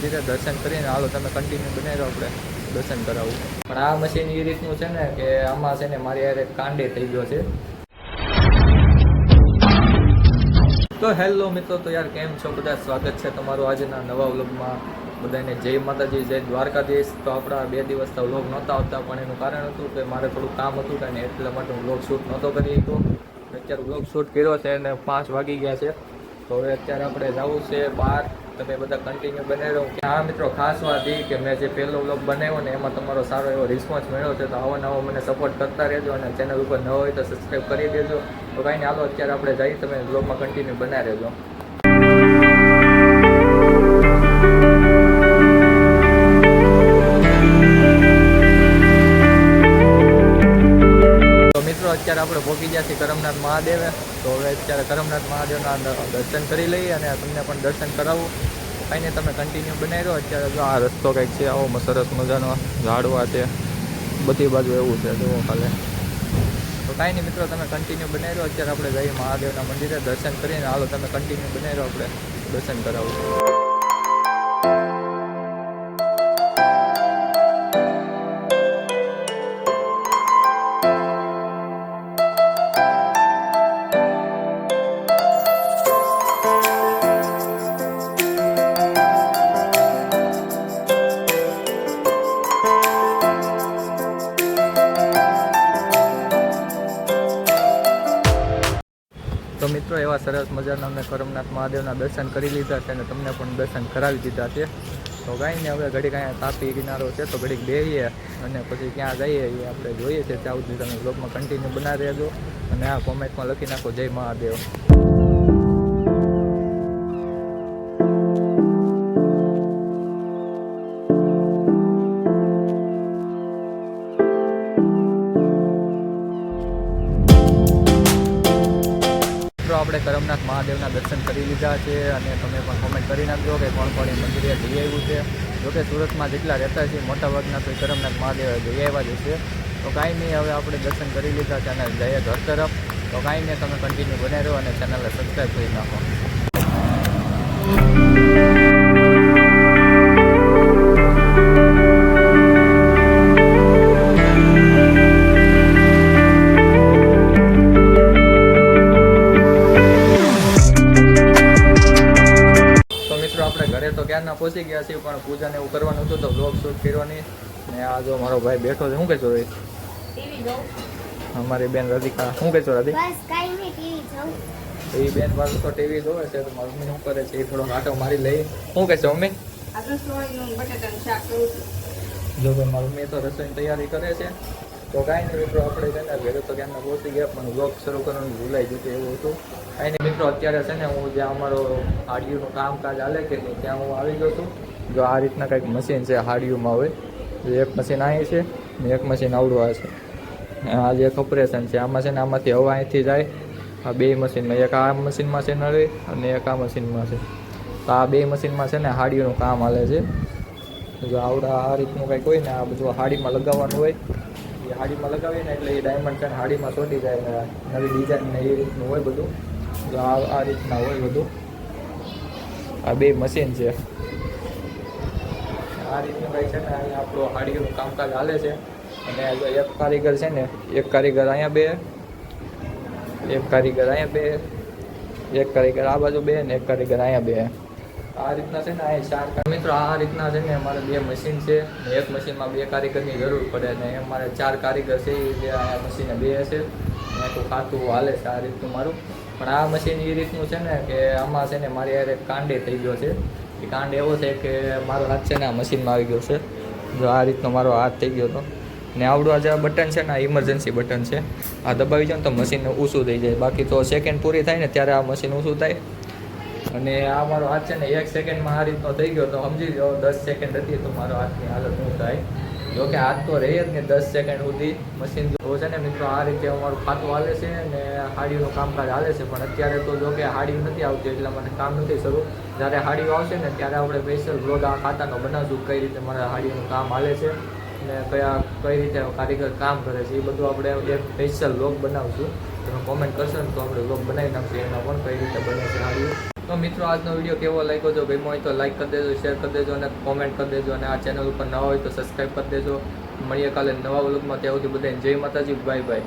મંદિરે દર્શન કરીને હાલો તમે કન્ટિન્યુ બનાવી રહો, આપણે દર્શન કરાવું. પણ આ મશીન એ રીતનું છે ને કે આમાં છે ને મારી યાર કાંડે થઈ ગયો છે. તો હેલો મિત્રો, તો યાર કેમ છો બધા? સ્વાગત છે તમારું આજના નવા વ્લોગમાં. બધાને જય માતાજી, જય દ્વારકાધીશ. તો આપણા 2 દિવસથી વ્લોગ નહોતા આવતા, પણ એનું કારણ હતું કે મારે થોડું કામ હતું ને એટલા માટે હું વ્લોગ શૂટ નહોતો કરી શકતો. અત્યારે વ્લોગ શૂટ કર્યો છે અને 5 વાગી ગયા છે. તો હવે અત્યારે આપણે જવું છે બહાર. તમે બધા કન્ટિન્યુ બનાવી રહો. હા મિત્રો, ખાસ વાત એ કે મેં જે પહેલો વ્લોગ બનાવ્યો ને એમાં તમારો સારો એવો રિસ્પોન્સ મળ્યો છે. તો આવો નવો મને સપોર્ટ કરતા રહેજો અને ચેનલ ઉપર ન હોય તો સબસ્ક્રાઈબ કરી દેજો. તો કાંઈ નહીં, હાલો અત્યારે આપણે જઈએ, તમે વ્લોગમાં કન્ટિન્યુ બનાવી રહેજો. અત્યારે આપણે પહોંચી ગયા છીએ કરમનાથ મહાદેવે. તો હવે અત્યારે કરમનાથ મહાદેવના દર્શન કરી લઈએ અને તમને પણ દર્શન કરાવું. કાંઈ નહીં, તમે કન્ટિન્યુ બનાવી રહો. અત્યારે જો આ રસ્તો કંઈક છે આવો સરસ મજાનો, ઝાડવા છે બધી બાજુ, એવું છે જુઓ ખાલી. તો કાંઈ નહીં મિત્રો, તમે કન્ટિન્યુ બનાવી રહો. અત્યારે આપણે જઈએ મહાદેવના મંદિરે દર્શન કરીને હાલો તમે કન્ટિન્યુ બનાવી રહો, આપણે દર્શન કરાવું. તો મિત્રો, એવા સરસ મજાના અમે કરમનાથ મહાદેવના દર્શન કરી લીધા છે અને તમને પણ દર્શન કરાવી દીધા છે. તો કાંઈ નહીં, હવે ઘડીક અહીંયા તાપી કિનારો છે તો ઘડીક બેસીએ અને પછી ક્યાં જઈએ એ આપણે જોઈએ છીએ. ત્યાં સુધી તમે બ્લોગમાં કન્ટિન્યુ બનાવી રહેજો અને આ કોમેન્ટમાં લખી નાખો જય મહાદેવ. આપણે કરમનાથ મહાદેવના દર્શન કરી લીધા છે અને તમે પણ કોમેન્ટ કરી નાખજો કે કોણ કોણ એ મંદિરે જઈ આવ્યું છે. જોકે સુરતમાં જેટલા રહેતા છે મોટાભાગના તો કરમનાથ મહાદેવ જઈ આવ્યા જ છે. તો કાંઈ નહીં, હવે આપણે દર્શન કરી લીધા છે અને જઈએ ઘર તરફ. તો કાંઈ નહીં, તમે કન્ટિન્યુ બનાવી રહો અને ચેનલને સબસ્ક્રાઈબ કરી નાખો. ઘરે તો ક્યારના પહોંચી ગયા છીએ, પણ પૂજાને એવું કરવાનું હતું તો વ્લોગ શૂટ કરવાની. ને આ જો મારો ભાઈ બેઠો છે. શું કહેશો ભાઈ? અમારી બેન રાધિકા. શું કહેશો રાધિક? એ બેન પાસે તો ટીવી જોવે છે. તો મારી મમ્મી શું કરે છે એ થોડો આટો મારી લઈ. શું કહેશો મમ્મી? જો ભાઈ મારી મમ્મી તો રસોઈની તૈયારી કરે છે. તો કાંઈ નહીં મિત્રો, આપણે છે ને ઘરે તો ક્યારના પહોંચી ગયા, પણ વ્લોગ શરૂ કરવાનું ભૂલાઈ ગયું એવું હતું. કાંઈ નહીં મિત્રો, અત્યારે છે ને હું જ્યાં અમારો હાડીયુંનું કામકાજ હાલે કે નહીં ત્યાં હું આવી ગયો છું. જો આ રીતના કંઈક મશીન છે હાડીયુંમાં હોય. એક મશીન અહીં છે ને એક મશીન આવડવા છે. આ જે એક ઓપરેશન છે આમાં છે ને આમાંથી હવા અહીંથી જાય આ 2 મશીનમાં. એક આ મશીનમાં છે નળી અને એક આ મશીનમાં છે. તો આ 2 મશીનમાં છે ને હાડીયુંનું કામ હાલે છે. જો આવડા આ રીતનું કંઈક હોય ને આ બધું હાડીમાં લગાવવાનું હોય. એ હાડીમાં લગાવીએ ને એટલે એ ડાયમંડ છે ને હાડીમાં ચોંટી જાય ને નવી ડિઝાઇન ને એ રીતનું હોય બધું. જો આ રીતના હોય બધું. આ 2 મશીન છે. આ રીતનું કંઈ છે ને અહીંયા આપણું હાડીનું કામકાજ હાલે છે. અને જો એક કારીગર છે ને, એક કારીગર અહીંયા 2, એક કારીગર અહીંયા 2, એક કારીગર આ બાજુ 2 ને એક કારીગર અહીંયા 2. આ રીતના છે ને અહીંયા 4 મિત્રો. આ રીતના છે ને અમારે 2 મશીન છે ને એક મશીનમાં 2 કારીગરની જરૂર પડે ને અમારે 4 કારીગર છે જે આ મશીને 2 છે. આખું ખાતું હાલે છે આ રીતનું મારું. પણ આ મશીન એ રીતનું છે ને કે આમાં છે ને મારી યાર કાંડે થઈ ગયો છે. એ કાંડ એવો છે કે મારો હાથ છે ને આ મશીનમાં આવી ગયો છે. જો આ રીતનો મારો હાથ થઈ ગયો હતો ને આવડું આ જે બટન છે ને આ ઇમરજન્સી બટન છે. આ દબાવી જાઓ ને તો મશીન ઊંચું થઈ જાય. બાકી તો સેકન્ડ પૂરી થાય ને ત્યારે આ મશીન ઊંચું થાય. અને આ મારો હાથ છે ને 1 સેકન્ડમાં આ રીતનો થઈ ગયો તો સમજી લો 10 સેકન્ડ હતી તો મારો હાથની હાલત શું થાય. જોકે હાથ તો રહે જ ને 10 સેકન્ડ સુધી મશીન જો છે ને મિત્રો. આ રીતે અમારું ખાતું હાલે છે ને હાડીનું કામકાજ હાલે છે. પણ અત્યારે તો જોકે હાડી નથી આવતી એટલા માટે કામ નથી શરૂ. જ્યારે હાડીઓ આવશે ને ત્યારે આપણે સ્પેશિયલ બ્લોગ આ ખાતાનો બનાવશું કઈ રીતે મારા હાડીનું કામ હાલે છે ને કઈ રીતે કારીગર કામ કરે છે એ બધું આપણે એક સ્પેશિયલ બ્લોગ બનાવશું. તમે કોમેન્ટ કરશો ને તો આપણે બ્લોગ બનાવી નાખશું એમાં પણ કઈ રીતે બને છે હાડીઓ. તો મિત્રો આજનો વિડીયો કેવો લાગ્યો, જો ગમ્યો હોય તો લાઈક કરી દેજો, શેર કરી દેજો અને કોમેન્ટ કરી દેજો, અને આ ચેનલ ઉપર નવા હોય તો સબસ્ક્રાઈબ કરી દેજો. મળીએ કાલે નવા વ્લોગમાં. ત્યાં સુધી બધાને જય માતાજી, બાય બાય.